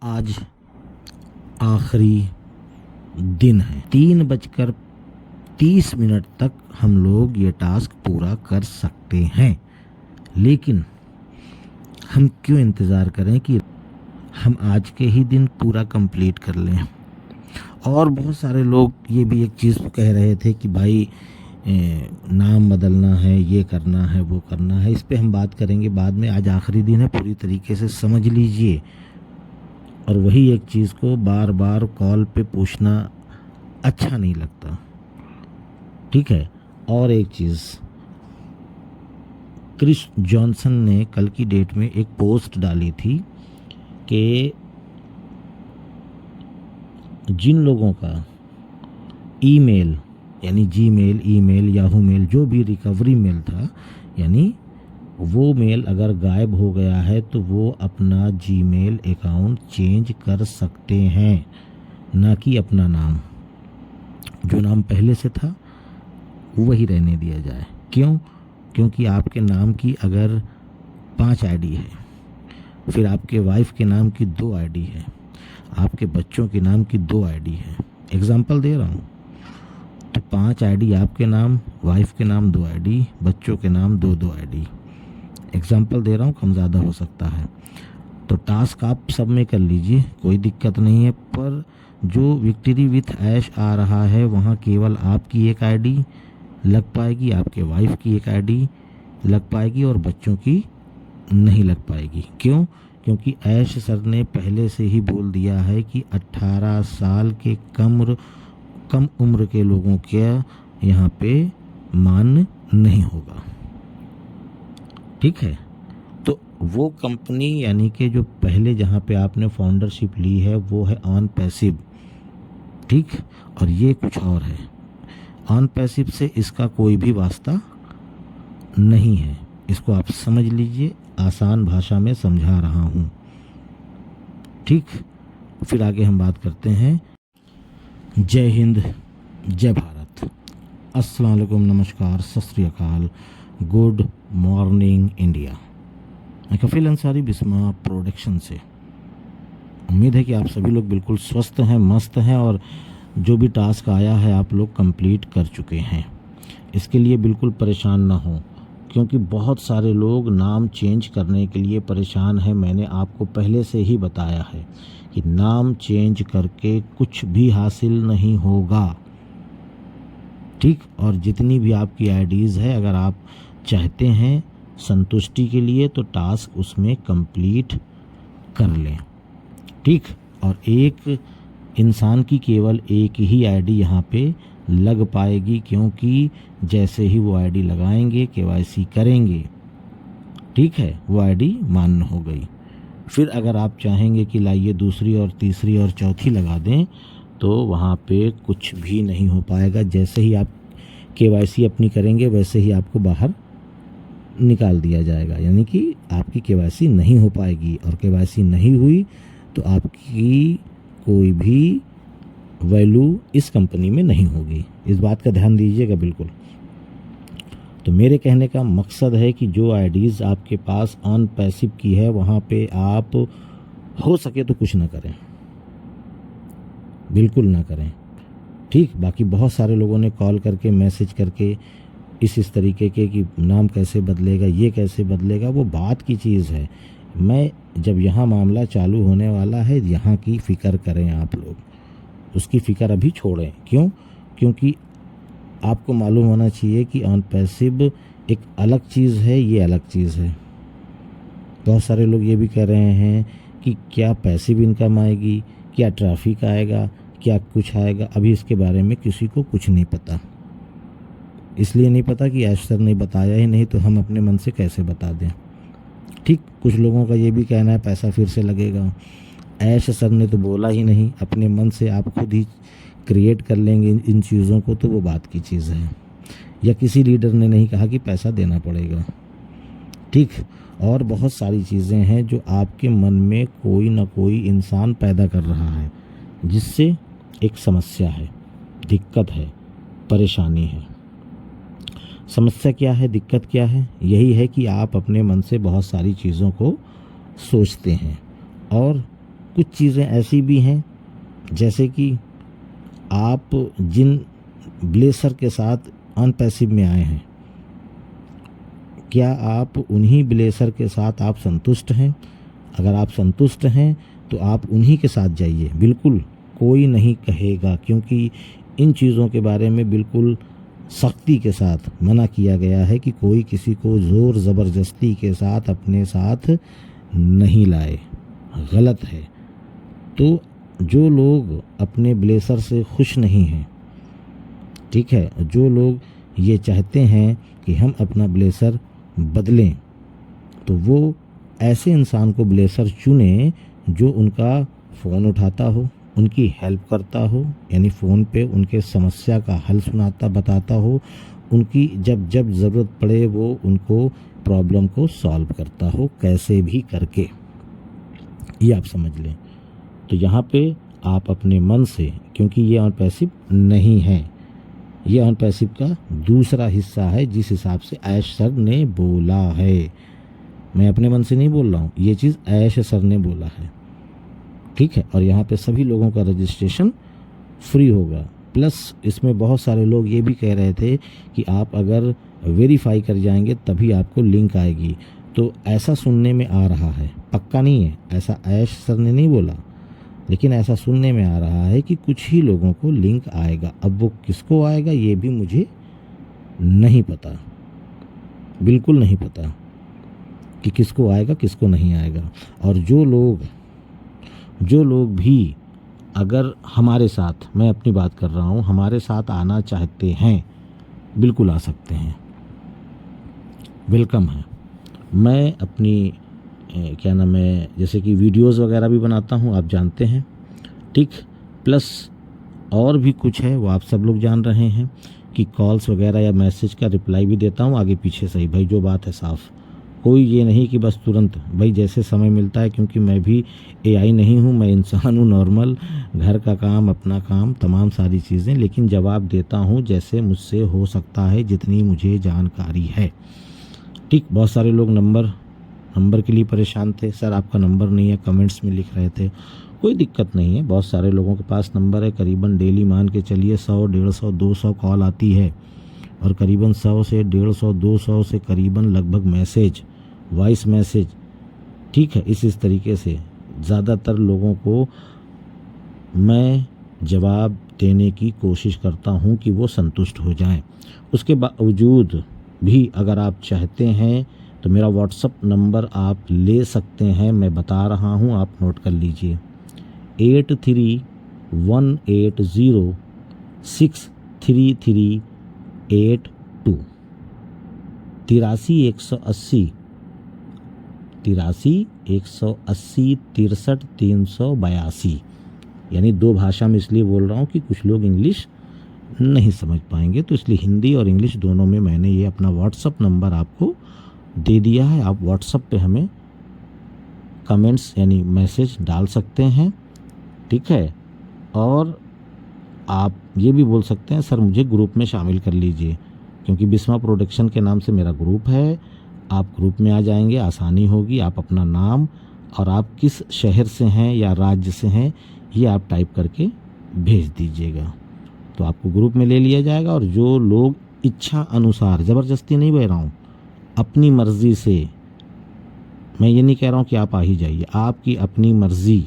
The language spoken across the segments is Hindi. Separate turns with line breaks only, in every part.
आज आखिरी दिन है, 3:30 तक हम लोग ये टास्क पूरा कर सकते हैं, लेकिन हम क्यों इंतज़ार करें कि हम आज के ही दिन पूरा कंप्लीट कर लें। और बहुत सारे लोग ये भी एक चीज़ कह रहे थे कि भाई नाम बदलना है, ये करना है, वो करना है। इस पे हम बात करेंगे बाद में। आज आखिरी दिन है, पूरी तरीके से समझ लीजिए। और वही एक चीज़ को बार बार कॉल पे पूछना अच्छा नहीं लगता, ठीक है। और एक चीज़, क्रिस जॉनसन ने कल की डेट में एक पोस्ट डाली थी कि जिन लोगों का ईमेल यानी जीमेल, ईमेल, याहू मेल, जो भी रिकवरी मेल था, यानी वो मेल अगर गायब हो गया है तो वो अपना जीमेल अकाउंट चेंज कर सकते हैं, ना कि अपना नाम। जो नाम पहले से था वही रहने दिया जाए। क्यों? क्योंकि आपके नाम की अगर 5 आईडी है, फिर आपके वाइफ के नाम की 2 आईडी है, आपके बच्चों के नाम की 2 आईडी है, एग्जाम्पल दे रहा हूँ, तो 5 आईडी आपके नाम, वाइफ के नाम 2 आईडी, बच्चों के नाम 2-2 आईडी। एग्जाम्पल दे रहा हूँ, कम ज़्यादा हो सकता है। तो टास्क आप सब में कर लीजिए, कोई दिक्कत नहीं है। पर जो विक्ट्री विथ ऐश आ रहा है वहाँ केवल आपकी एक आईडी लग पाएगी, आपके वाइफ की एक आईडी लग पाएगी और बच्चों की नहीं लग पाएगी। क्यों? क्योंकि ऐश सर ने पहले से ही बोल दिया है कि 18 साल के कम उम्र के लोगों के यहाँ पे मान्य नहीं होगा, ठीक है। तो वो कंपनी यानी कि जो पहले जहाँ पे आपने फाउंडरशिप ली है वो है ऑन पैसिव, ठीक। और ये कुछ और है। ऑन पैसिव से इसका कोई भी वास्ता नहीं है, इसको आप समझ लीजिए। आसान भाषा में समझा रहा हूँ, ठीक। फिर आगे हम बात करते हैं। जय हिंद, जय भारत, अस्सलाम वालेकुम, नमस्कार, सत श्री अकाल, गुड मॉर्निंग इंडिया। मैं कफील अंसारी बिस्मा प्रोडक्शन से। उम्मीद है कि आप सभी लोग बिल्कुल स्वस्थ हैं, मस्त हैं और जो भी टास्क आया है आप लोग कंप्लीट कर चुके हैं। इसके लिए बिल्कुल परेशान ना हो, क्योंकि बहुत सारे लोग नाम चेंज करने के लिए परेशान हैं। मैंने आपको पहले से ही बताया है कि नाम चेंज करके कुछ भी हासिल नहीं होगा, ठीक। और जितनी भी आपकी आईडीज़ है, अगर आप चाहते हैं संतुष्टि के लिए तो टास्क उसमें कंप्लीट कर लें, ठीक। और एक इंसान की केवल एक ही आईडी यहाँ पे लग पाएगी, क्योंकि जैसे ही वो आईडी लगाएंगे, केवाईसी करेंगे, ठीक है, वो आईडी मान्य हो गई। फिर अगर आप चाहेंगे कि लाइए दूसरी और तीसरी और चौथी लगा दें तो वहाँ पे कुछ भी नहीं हो पाएगा। जैसे ही आप केवाईसी अपनी करेंगे वैसे ही आपको बाहर निकाल दिया जाएगा, यानी कि आपकी केवाईसी नहीं हो पाएगी। और केवाईसी नहीं हुई तो आपकी कोई भी वैल्यू इस कंपनी में नहीं होगी। इस बात का ध्यान दीजिएगा बिल्कुल। तो मेरे कहने का मकसद है कि जो आईडीज़ आपके पास ऑन पैसिव की है वहाँ पे आप हो सके तो कुछ ना करें, बिल्कुल ना करें, ठीक। बाकी बहुत सारे लोगों ने कॉल करके, मैसेज करके इस तरीके के कि नाम कैसे बदलेगा, ये कैसे बदलेगा, वो बात की चीज़ है। मैं जब यहाँ मामला चालू होने वाला है, यहाँ की फ़िक्र करें आप लोग, उसकी फ़िक्र अभी छोड़ें। क्यों? क्योंकि आपको मालूम होना चाहिए कि ऑन पैसिव एक अलग चीज़ है, ये अलग चीज़ है। बहुत सारे लोग ये भी कह रहे हैं कि क्या पैसिव इनकम आएगी, क्या ट्रैफिक आएगा, क्या कुछ आएगा। अभी इसके बारे में किसी को कुछ नहीं पता। इसलिए नहीं पता कि ऐश सर ने बताया ही नहीं, तो हम अपने मन से कैसे बता दें, ठीक। कुछ लोगों का ये भी कहना है पैसा फिर से लगेगा। ऐश सर ने तो बोला ही नहीं, अपने मन से आप खुद ही क्रिएट कर लेंगे इन चीज़ों को, तो वो बात की चीज़ है। या किसी लीडर ने नहीं कहा कि पैसा देना पड़ेगा, ठीक। और बहुत सारी चीज़ें हैं जो आपके मन में कोई ना कोई इंसान पैदा कर रहा है, जिससे एक समस्या है, दिक्कत है, परेशानी है। समस्या क्या है, दिक्कत क्या है? यही है कि आप अपने मन से बहुत सारी चीज़ों को सोचते हैं और कुछ चीज़ें ऐसी भी हैं जैसे कि आप जिन ब्लेसर के साथ अनपैसिव में आए हैं, क्या आप उन्हीं ब्लेसर के साथ आप संतुष्ट हैं? अगर आप संतुष्ट हैं तो आप उन्हीं के साथ जाइए, बिल्कुल कोई नहीं कहेगा, क्योंकि इन चीज़ों के बारे में बिल्कुल सख्ती के साथ मना किया गया है कि कोई किसी को ज़ोर ज़बरदस्ती के साथ अपने साथ नहीं लाए, गलत है। तो जो लोग अपने ब्लेसर से खुश नहीं हैं, ठीक है, जो लोग ये चाहते हैं कि हम अपना ब्लेसर बदलें, तो वो ऐसे इंसान को ब्लेसर चुने जो उनका फ़ोन उठाता हो, उनकी हेल्प करता हो, यानी फ़ोन पे उनके समस्या का हल सुनाता बताता हो, उनकी जब जब ज़रूरत पड़े वो उनको प्रॉब्लम को सॉल्व करता हो, कैसे भी करके, ये आप समझ लें। तो यहाँ पे आप अपने मन से, क्योंकि ये अनपैसिव नहीं है, ये अनपैसिव का दूसरा हिस्सा है जिस हिसाब से ऐश सर ने बोला है, मैं अपने मन से नहीं बोल रहा हूँ, ये चीज़ ऐश सर ने बोला है, ठीक है। और यहाँ पे सभी लोगों का रजिस्ट्रेशन फ्री होगा, प्लस इसमें बहुत सारे लोग ये भी कह रहे थे कि आप अगर वेरीफाई कर जाएंगे तभी आपको लिंक आएगी, तो ऐसा सुनने में आ रहा है, पक्का नहीं है, ऐसा ऐश सर ने नहीं बोला, लेकिन ऐसा सुनने में आ रहा है कि कुछ ही लोगों को लिंक आएगा। अब वो किसको आएगा ये भी मुझे नहीं पता, बिल्कुल नहीं पता कि किसको आएगा किसको नहीं आएगा। और जो लोग भी अगर हमारे साथ, मैं अपनी बात कर रहा हूँ, हमारे साथ आना चाहते हैं बिल्कुल आ सकते हैं, वेलकम है। मैं अपनी क्या नाम है, जैसे कि वीडियोस वगैरह भी बनाता हूँ, आप जानते हैं, ठीक, प्लस और भी कुछ है वो आप सब लोग जान रहे हैं कि कॉल्स वगैरह या मैसेज का रिप्लाई भी देता हूँ आगे पीछे सही, भाई जो बात है साफ़, कोई ये नहीं कि बस तुरंत, भाई जैसे समय मिलता है, क्योंकि मैं भी एआई नहीं हूँ, मैं इंसान हूँ नॉर्मल, घर का काम, अपना काम, तमाम सारी चीज़ें, लेकिन जवाब देता हूँ जैसे मुझसे हो सकता है, जितनी मुझे जानकारी है, ठीक। बहुत सारे लोग नंबर के लिए परेशान थे, सर आपका नंबर नहीं है, कमेंट्स में लिख रहे थे, कोई दिक्कत नहीं है, बहुत सारे लोगों के पास नंबर है, करीबन डेली मान के चलिए 100, 150, 200 कॉल आती है, और करीबन 100 से 150, 200 से करीबन लगभग मैसेज, वॉइस मैसेज, ठीक है। इस तरीके से ज़्यादातर लोगों को मैं जवाब देने की कोशिश करता हूं कि वो संतुष्ट हो जाएं। उसके बावजूद भी अगर आप चाहते हैं तो मेरा व्हाट्सअप नंबर आप ले सकते हैं, मैं बता रहा हूं, आप नोट कर लीजिए, 8318063382 83 180 63 382, यानी दो भाषा में इसलिए बोल रहा हूँ कि कुछ लोग इंग्लिश नहीं समझ पाएंगे, तो इसलिए हिंदी और इंग्लिश दोनों में मैंने ये अपना व्हाट्सअप नंबर आपको दे दिया है। आप व्हाट्सअप पे हमें कमेंट्स यानी मैसेज डाल सकते हैं, ठीक है। और आप ये भी बोल सकते हैं सर मुझे ग्रुप में शामिल कर लीजिए, क्योंकि बिस्मा प्रोडक्शन के नाम से मेरा ग्रुप है, आप ग्रुप में आ जाएंगे, आसानी होगी, आप अपना नाम और आप किस शहर से हैं या राज्य से हैं ये आप टाइप करके भेज दीजिएगा, तो आपको ग्रुप में ले लिया जाएगा। और जो लोग इच्छा अनुसार, ज़बरदस्ती नहीं बह रहा हूँ, अपनी मर्ज़ी से, मैं ये नहीं कह रहा हूँ कि आप आ ही जाइए, आपकी अपनी मर्ज़ी,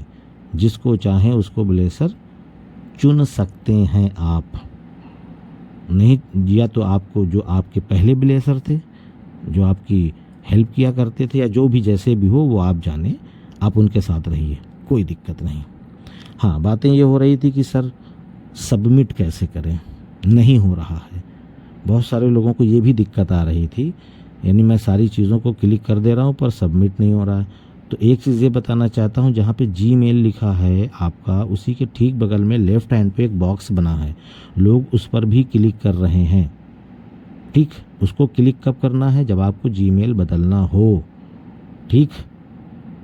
जिसको चाहें उसको ब्लेसर चुन सकते हैं आप, नहीं या तो आपको जो आपके पहले ब्लेसर थे, जो आपकी हेल्प किया करते थे, या जो भी जैसे भी हो वो आप जाने, आप उनके साथ रहिए, कोई दिक्कत नहीं। हाँ, बातें ये हो रही थी कि सर सबमिट कैसे करें, नहीं हो रहा है, बहुत सारे लोगों को ये भी दिक्कत आ रही थी, यानी मैं सारी चीज़ों को क्लिक कर दे रहा हूँ पर सबमिट नहीं हो रहा है। तो एक चीज़ ये बताना चाहता हूँ, जहाँ पे जीमेल लिखा है आपका, उसी के ठीक बगल में लेफ़्ट हैंड पे एक बॉक्स बना है, लोग उस पर भी क्लिक कर रहे हैं, ठीक। उसको क्लिक कब करना है, जब आपको जीमेल बदलना हो, ठीक।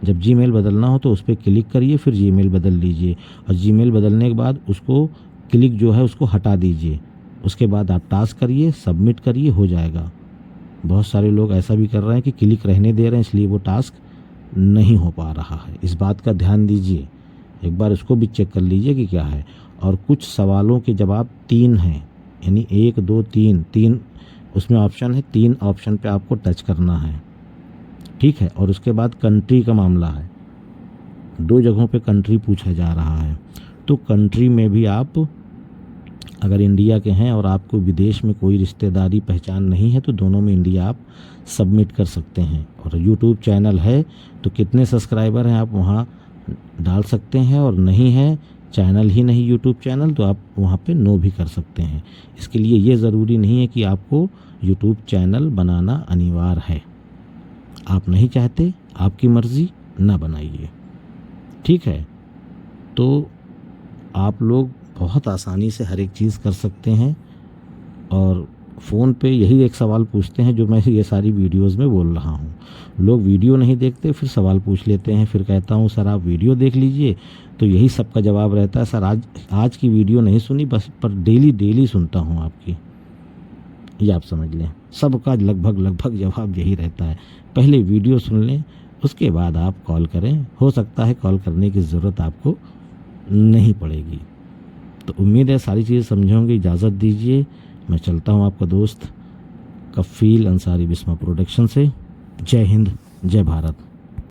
जब जीमेल बदलना हो तो उस पर क्लिक करिए, फिर जीमेल बदल लीजिए, और जीमेल बदलने के बाद उसको क्लिक जो है उसको हटा दीजिए, उसके बाद आप टास्क करिए, सबमिट करिए, हो जाएगा। बहुत सारे लोग ऐसा भी कर रहे हैं कि क्लिक रहने दे रहे हैं, इसलिए वो टास्क नहीं हो पा रहा है। इस बात का ध्यान दीजिए, एक बार उसको भी चेक कर लीजिए कि क्या है। और कुछ सवालों के जवाब 3 हैं, यानी 1 2 3 उसमें ऑप्शन है, 3 ऑप्शन पे आपको टच करना है, ठीक है। और उसके बाद कंट्री का मामला है, 2 जगहों पे कंट्री पूछा जा रहा है। तो कंट्री में भी आप अगर इंडिया के हैं और आपको विदेश में कोई रिश्तेदारी पहचान नहीं है तो दोनों में इंडिया आप सबमिट कर सकते हैं। और यूट्यूब चैनल है तो कितने सब्सक्राइबर हैं आप वहाँ डाल सकते हैं, और नहीं है चैनल ही नहीं यूट्यूब चैनल तो आप वहाँ पे नो भी कर सकते हैं। इसके लिए ये ज़रूरी नहीं है कि आपको यूट्यूब चैनल बनाना अनिवार्य है। आप नहीं चाहते, आपकी मर्ज़ी, ना बनाइए, ठीक है। तो आप लोग बहुत आसानी से हर एक चीज़ कर सकते हैं। और फ़ोन पे यही एक सवाल पूछते हैं जो मैं ये सारी वीडियोस में बोल रहा हूँ। लोग वीडियो नहीं देखते, फिर सवाल पूछ लेते हैं। फिर कहता हूँ सर आप वीडियो देख लीजिए, तो यही सबका जवाब रहता है, सर आज की वीडियो नहीं सुनी, बस पर डेली सुनता हूँ आपकी। ये आप समझ लें, सबका लगभग जवाब यही रहता है, पहले वीडियो सुन लें, उसके बाद आप कॉल करें। हो सकता है कॉल करने की ज़रूरत आपको नहीं पड़ेगी। तो उम्मीद है सारी चीज़ें समझे होंगे। इजाज़त दीजिए, मैं चलता हूँ, आपका दोस्त कफ़ील अंसारी बिस्मा प्रोडक्शन से। जय हिंद, जय भारत।